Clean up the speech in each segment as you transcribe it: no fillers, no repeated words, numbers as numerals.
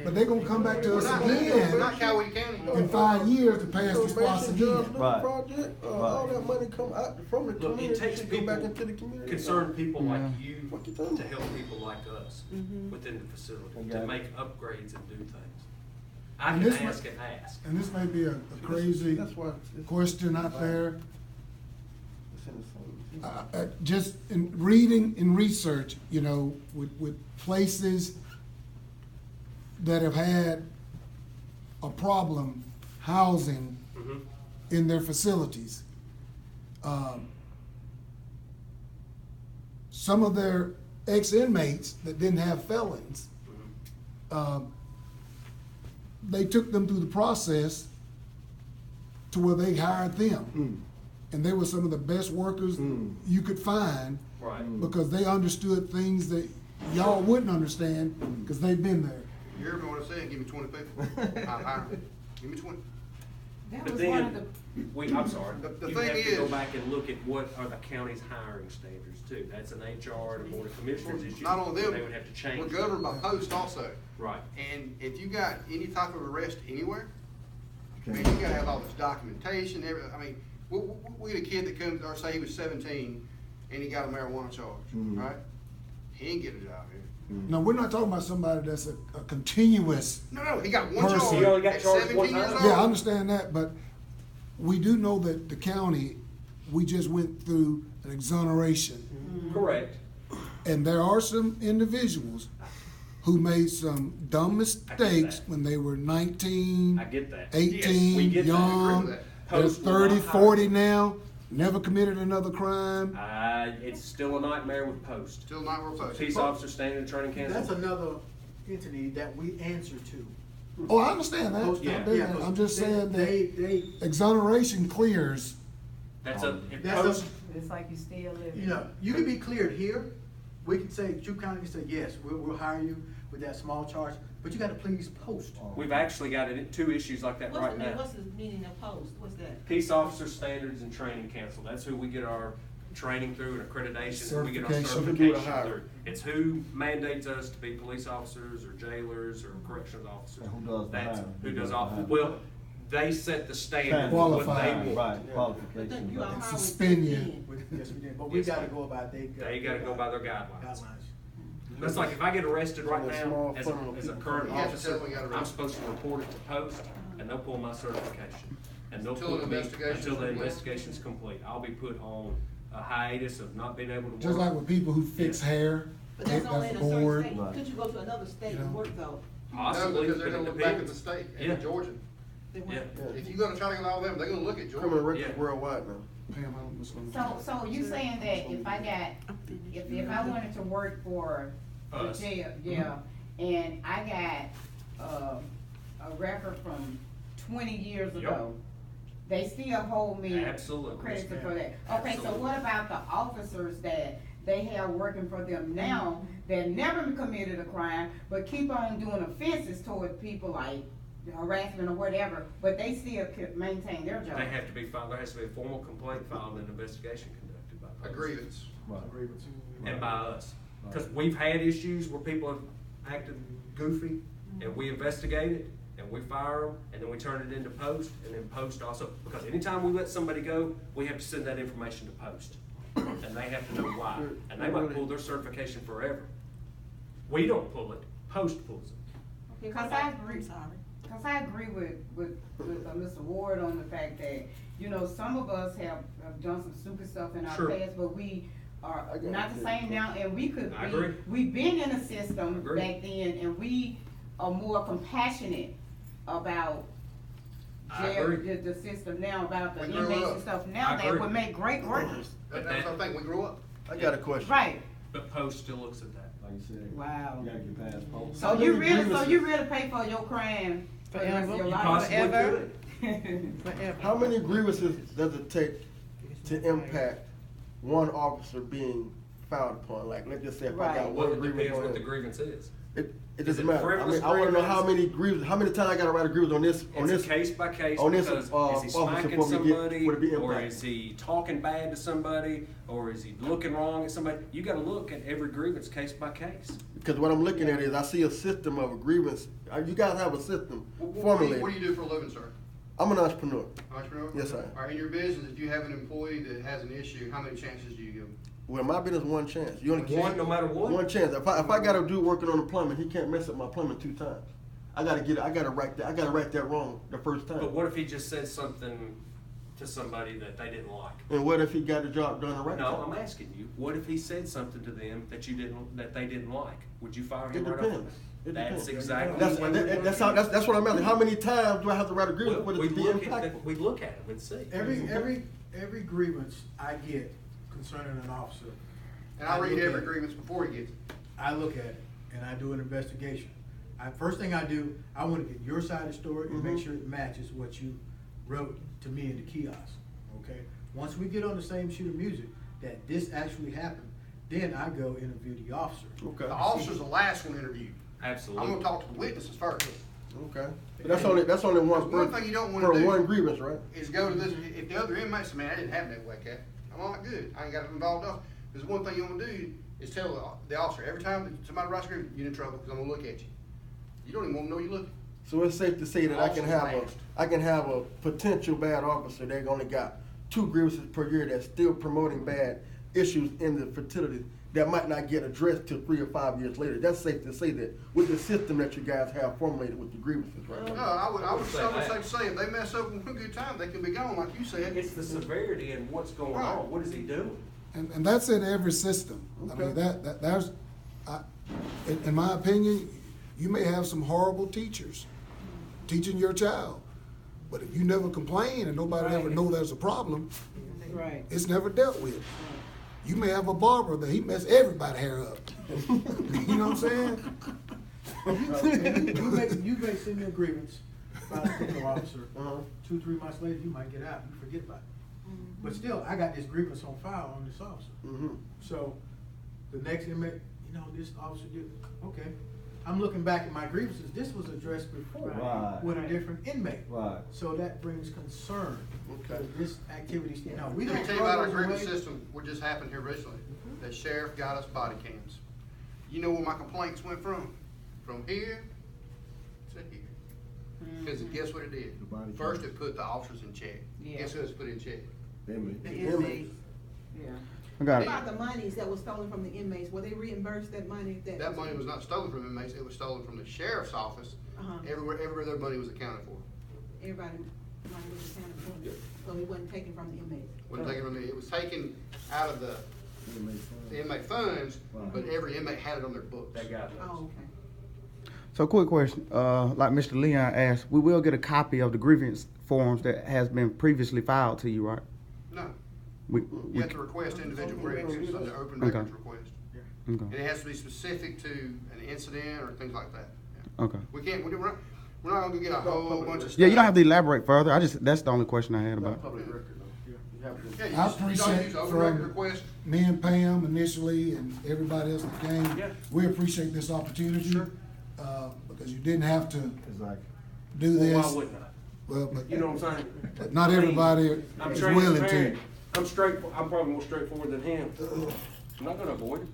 but they gonna come back to us We're again not Cowee County. in 5 years to pass the spots again. Right. Project, all that money come out from the Look, community, it takes should go back people, into the community. concerned people like you, What you talking to about? help people like us within the facility, Okay. to make upgrades and do things. I And can this may- ask and ask. And this may be a crazy That's why it's question out there. it's in the same. Just in reading and research, you know, with places that have had a problem housing Mhm. in their facilities. Some of their ex-inmates that didn't have felons, they took them through the process to where they hired them. And they were some of the best workers you could find Right. because they understood things that y'all wouldn't understand because they've been there. You heard me what I said, give me 20 people. I'll hire them. Give me 20. That But was one of then, the, I'm sorry, The you thing have to go is- back and look at what are the county's hiring standards too. That's an HR and Board of Commissioners issue. Not only them, They would have to change. we're governed by post also. Right. And if you got any type of arrest anywhere, I mean, you gotta have all this documentation, I mean, we had a kid that comes, or say he was 17, and he got a marijuana charge, right? He ain't getting a job here. Now, we're not talking about somebody that's a continuous, No, he got one Person. charge He only got at charged one 17 years time? old. yeah, I understand that, but we do know that the county, we just went through an exoneration. Correct. And there are some individuals who made some dumb mistakes that. when they were 19, I get that. 18, we get that. I agree young. with that. They're Post will 30, not hire 40 them. now, never committed another crime. It's still a nightmare with post. Still not real post. Peace officer standing in training That's council. another entity that we answer to. Oh, I understand that. Post- Yeah. I'm just saying They, that exoneration clears. That's if that's post, it's like you still live. you know, you can be cleared here. We can say, Duke County can say, yes, we'll hire you with that small charge, but you gotta please post. we've actually got two issues like that right now. What's the meaning of post? What's that? Peace Officer Standards and Training Council, that's who we get our training through and accreditation, we get our Certification. certification through. It's who mandates us to be police officers or jailers or corrections officers. And who does the That's hiring? who Who does does the all, hiring? well, they set the standard for what they Qualified. want. Right, But then qualifications. you are right. hiring Suspend you. 15. Yes, we did, but we Yes, gotta ma'am. go by, They gotta go by their guidelines. guidelines. That's like if I get arrested right It's a now small as funnel of a people. current You have to officer, tell them we got I'm arrested. supposed to report it to post and they'll pull my certification. And they'll Until the put me, investigation's until the complete. investigation's complete. I'll be put on a hiatus of not being able to work. Just like with people who fix hair, But that's only in a certain board. state. Right. Could you go to another state You know. and work though? Possibly, No, because but they're gonna it look back at the depends. state, Yeah. and Georgia. They Yeah. want- If you're gonna try to get all of them, they're gonna look at Criminal Georgia. records Yeah. worldwide now. Pam, I don't know what's So you saying that if I got, if I wanted to work for the Us. jail, yeah, and I got, a record from 20 years Yep. ago, they still hold me Absolutely. accredited for that? Okay, so Absolutely. what about the officers that they have working for them now that never committed a crime, but keep on doing offenses toward people like harassment or whatever, but they still could maintain their job? They have to be filed, there has to be a formal complaint filed and an investigation conducted by A post. grievance. Right. And by us. Cause we've had issues where people have acted goofy and we investigate it and we fire them and then we turn it into post and then post also, because anytime we let somebody go, we have to send that information to post. And they have to know why. And they might pull their certification forever. We don't pull it, post pulls it. Because I agree, because I agree with Mr. Ward on the fact that, you know, some of us have done some stupid stuff in our Sure. past, but we are I got not the it. same now, and we could I be, agree. we've been in a system Agree. back then, and we are more compassionate about I jail, agree. the system now, about the We grew inmates up. and stuff I now that agree. would make great workers. That's what I think, we grew up. I got a question. Right, But post still looks at that. Like you said. wow. You gotta get past post. So you really pay for your crime for the rest of your You life? possibly Forever. could. How many grievances does it take to impact one officer being found upon? Like, let's just say if I Right. got Well, one it grievance depends on what the him. grievance is. It Is doesn't it matter. I frivolous mean, I wanna know how grievance? many grievances, how many times I gotta write a grievance on this, It's a case by case on this, because is he officer smacking for me to get- somebody, would it be or impact? is he talking bad to somebody, or is he looking wrong at somebody? You gotta look at every grievance case by case. because what I'm looking at is I see a system of a grievance. You guys have a system formulated. What do you do for a living, sir? I'm an entrepreneur. Entrepreneur? Yes, sir. All right, in your business, if you have an employee that has an issue, how many chances do you give them? Well, my business one chance. You only One, no matter what? One chance. If I got a dude working on the plumbing, he can't mess up my plumbing 2 times. I gotta right that wrong the first time. But what if he just says something to somebody that they didn't like? And what if he got the job done the right No, time? I'm asking you, what if he said something to them that they didn't like? Would you fire him It right off? depends. It That's depends. exactly. That's what I'm asking. How many times do I have to write a grievance Well, for it to be impactful? we look at him and see. Every grievance I get concerning an officer. And I read look every at it. grievance before he gets it. I look at it and I do an investigation. First thing I do, I want to get your side of the story and make sure it matches what you wrote to me in the kiosk, okay? Once we get on the same sheet of music, that this actually happened, then I go interview the officer. Okay. The officer's the last one interviewed. Absolutely. I'm gonna talk to the witnesses first. Okay. But that's only one. One thing you don't wanna for do- one grievance, right? Is go to this, if the other inmates say, man, I didn't have that whack cat, I'm all right, good, I ain't got involved off. There's one thing you wanna do is tell the officer, every time that somebody writes a grievance, you're in trouble, because I'm gonna look at you. You don't even wanna know you're looking. So it's safe to say that Officer's I can have a potential bad officer that only got 2 grievances per year that's still promoting bad issues in the fertility that might not get addressed till 3 or 5 years later. That's safe to say that with the system that you guys have formulated with the grievances, right? No, I would say if they mess up one good time, they can be gone, like you said. It's the severity and what's going Right. on. What is he doing? And that's in every system. I mean, there's, in my opinion, you may have some horrible teachers teaching your child, but if you never complain and nobody ever know there's a problem, Right. it's never dealt with. You may have a barber that he mess everybody's hair up. You know what I'm saying? You may send me a grievance, file it to the officer, Uh-huh. 2-3 months later, you might get out, you forget about it. But still, I got this grievance on file on this officer. Mm-hmm. So, the next inmate, this officer did, okay. I'm looking back at my grievances, this was addressed before Right. with a different inmate. Right. So that brings concern. Okay. This activity, we Let me don't tell you throw about our those grievance away. system, what just happened here recently. The sheriff got us body cams. You know where my complaints went from? From here to here. Cause guess what it did? The body First, cam. it put the officers in check. Yeah. Guess who it's put in check? The Inmates. inmates. Yeah. I got What it. about the monies that was stolen from the inmates? Were they reimbursed that money? That money was not stolen from inmates, it was stolen from the sheriff's office. Uh-huh. Everywhere their money was accounted for. Everybody, money was accounted for, so it wasn't taken from the inmates. Wasn't taken from me, it was taken out of the inmate funds, but every inmate had it on their books. That guy Oh, knows. okay. So quick question, like Mr. Leon asked, we will get a copy of the grievance forms that has been previously filed to you, right? No, We you have to request individual grievances under open Okay. records request. And okay, it has to be specific to an incident or things like that. Yeah. okay. We can't, we're not gonna get a whole bunch of stuff. Yeah, you don't have to elaborate further. That's the only question I had Not about. public record, though. You have to. Yeah, you I just- you don't appreciate use open record from request. me and Pam initially and everybody else that came. Yeah. We appreciate this opportunity. Sure. Because you didn't have to Exactly. do Well, this. why wouldn't I? Well, but, You know what I'm saying? but not everybody I'm is willing transparent. to. I'm probably more straightforward than him. I'm not gonna avoid it.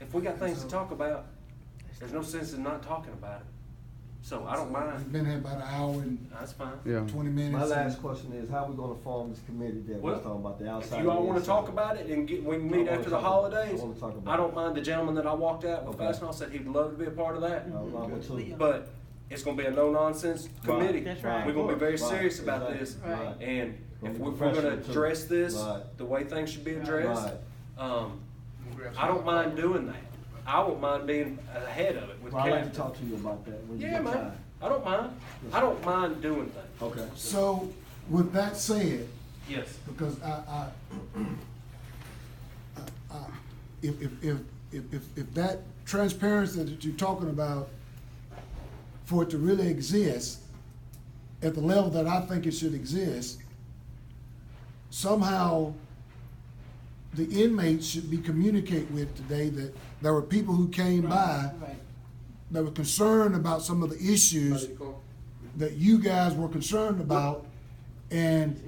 If we got things to talk about, there's no sense in not talking about it. So I don't We've mind. been here about an hour and That's fine. Yeah. 20 minutes. My last question is, how we gonna form this committee that we're Well, talking about, the If outside? you all and wanna inside? talk about it and we can meet I wanna after the talk about it. holidays, I wanna talk about I don't it. mind the gentleman that I walked out with Okay. Fastenal said he'd love to be a part of that. I'm with you. But it's gonna be a no-nonsense committee. That's right. We're gonna be very Right, serious about exactly. this. Right. And Gonna if be we're gonna professional, too. address this, Right. the way things should be addressed, Right. I don't mind doing that. I won't mind being ahead of it with Well, I'd like to Captain. talk to you about that when you Yeah, get man, time. I don't mind. I don't mind doing things. Okay. So with that said, Yes. because if that transparency that you're talking about, for it to really exist at the level that I think it should exist, somehow the inmates should be communicated with today that there were people who came by Right. that were concerned about some of the issues that you guys were concerned about, and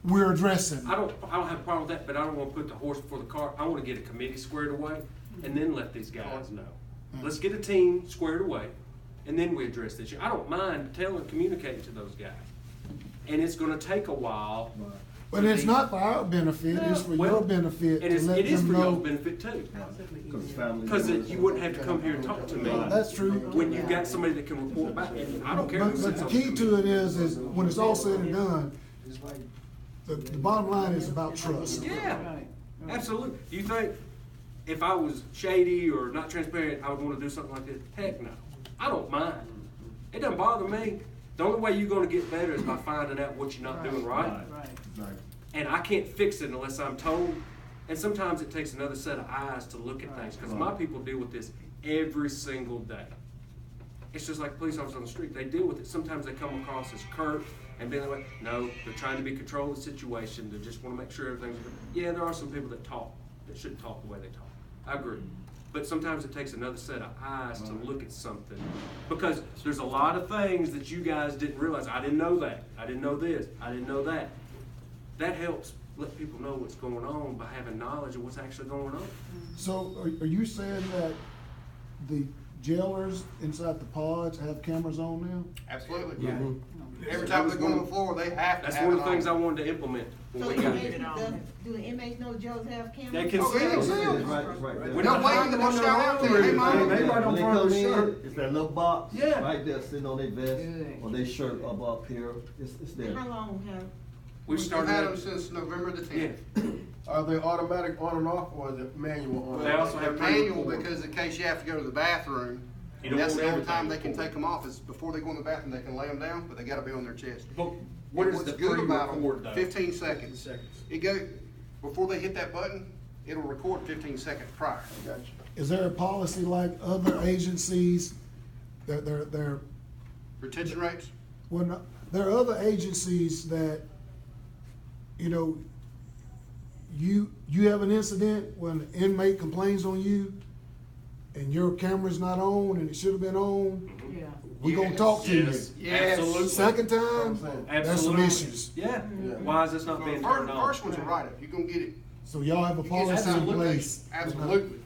we're addressing. I don't have a problem with that, but I don't wanna put the horse before the cart. I wanna get a committee squared away and then let these guys know. Let's get a team squared away, and then we address this. I don't mind communicating to those guys. And it's gonna take a while. But it's not for our benefit, it's for your benefit And to let it is them for your know. benefit too. family. Because you wouldn't have to come here and talk to me. That's true. When you've got somebody that can report back, and I don't care who But sits the on key the to it is when it's all said and done, the bottom line is about trust. Yeah, absolutely. Do you think if I was shady or not transparent, I would want to do something like this? Heck no. I don't mind. It doesn't bother me. The only way you're gonna get better is by finding out what you're not doing right. And I can't fix it unless I'm told. And sometimes it takes another set of eyes to look at things, because my people deal with this every single day. It's just like police officers on the street. They deal with it. Sometimes they come across as curt and being like, no, they're trying to be control of the situation. They just want to make sure everything's good. Yeah, there are some people that talk, that shouldn't talk the way they talk. I agree. But sometimes it takes another set of eyes to look at something. Because there's a lot of things that you guys didn't realize. I didn't know that. I didn't know this. I didn't know that. That helps let people know what's going on by having knowledge of what's actually going on. So are you saying that the jailers inside the pods have cameras on now? Absolutely. Yeah. Every time they go on the floor, they have to That's have one it of the things I on. wanted to implement So when the we got inmates, here. do the inmates know jails have cameras? They can Oh, see they can it. see them. It's right there. We're No not way hiding they're on gonna their shout out own to or you, hey, anything. mama. They right on When they front of come the in, shirt. it's that little box Yeah. right there sitting on their vest Good. or their shirt up here. It's there. How long have? We We've started had that- them since November the Yeah. 10th. Are they automatic on and off, or is it manual on They and off? also They're have manual pre-record. because in case you have to go to the bathroom, You don't that's want the only everything time they can recorded. take them off is before they go in the bathroom, they can lay them down, but they gotta be on their chest. But what is What's the good about pre-record them, though? 15 seconds. It before they hit that button, it'll record 15 seconds prior. Gotcha. Is there a policy like other agencies, they're, Retention rates? well, no, there are other agencies that, you know, you have an incident when an inmate complains on you and your camera's not on and it should have been on, Yeah. we gonna talk to you. Yes, Yes. absolutely. Second time, there's some Absolutely. issues. Yeah. Why is this not Well, being the turned on? first one's a write-up, you're gonna get it. So y'all have a You get policy in absolutely. place. Absolutely.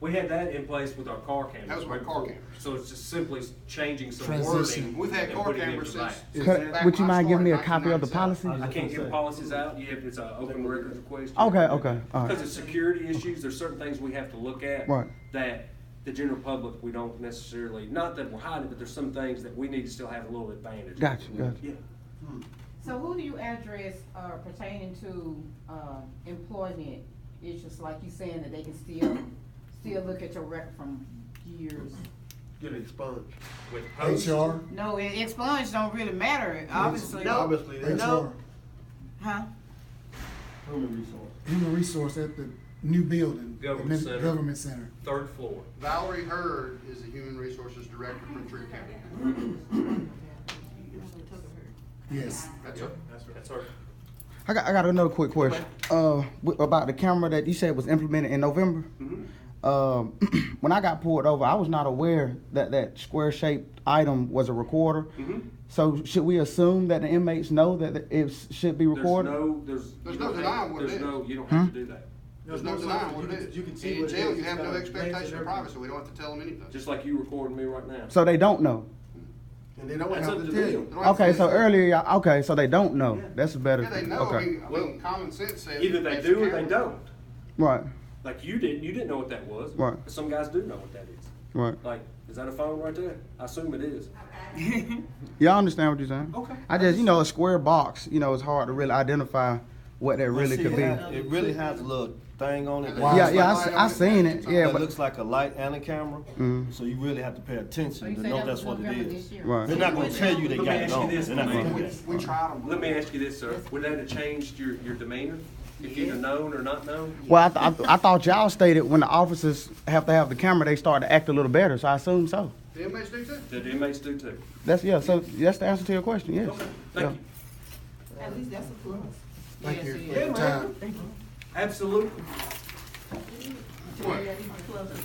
We had that in place with our car cameras. That was my right car before. cameras. So it's just simply changing some Transition. wording. We've had and car putting it cameras into since. that. Could- back Would you when I mind giving me a started, copy of the policy? 1997. I can't give policies out. It's an open records request. Okay, okay, all right. Because it's security issues, there's certain things we have to look at. Right. That the general public, we don't necessarily, not that we're hiding, but there's some things that we need to still have a little advantage. Gotcha, gotcha. Yeah. So who do you address pertaining to employment issues, like you saying that they can still look at your record from years? Get it expunged. With posts. HR, No, expunged don't really matter, obviously. Obviously, they HR, Huh? Human resource. human resource at the new building. Government center. Government center. Third floor. Valerie Hurd is the Human Resources Director for Prince County. Yes. That's her. That's her. I got another quick question. About the camera that you said was implemented in November. When I got pulled over, I was not aware that square-shaped item was a recorder. So should we assume that the inmates know that it should be recorded? There's you no don't denying have- what it there's is. no- You don't have to do that. There's no denying what it is. You can see And in what it jail, is. you have no It's got expectation names of and privacy, we don't have to tell them anything. Just like you recording me right now. So they don't know. And they don't That's have up to to tell them. you. They don't have to Okay, tell so you. earlier, okay, so they don't know. Yeah. That's better. Yeah, they know, I Okay, mean, common sense says. Either they that's do or the they camera. don't. right, Like you didn't know what that was. Right. But some guys do know what that is. right. Like, is that a phone right there? I assume it is. Y'all understand what you're saying? Okay. I just, a square box, it's hard to really identify what that really See, could be. It really has a little thing on it. Wow. Yeah, I seen it. Yeah, It but looks like a light and a camera, Mhm. so you really have to pay So attention you to say know that that's was what it November is. this year? Right. They're not gonna tell you they Let me got it ask you on. this, They're not gonna do We, that. we tried them. Let me ask you this, sir. Would that have changed your demeanor? If you'd have known or not known? well, I thought y'all stated when the officers have to have the camera, they start to act a little better. So I assume so. The inmates do too. The inmates do too. So that's the answer to your question. Yes. Okay, Yeah. thank you. At least that's a plus. Thank you Yes, for it your is. time. Absolutely. Yeah, these are pluses.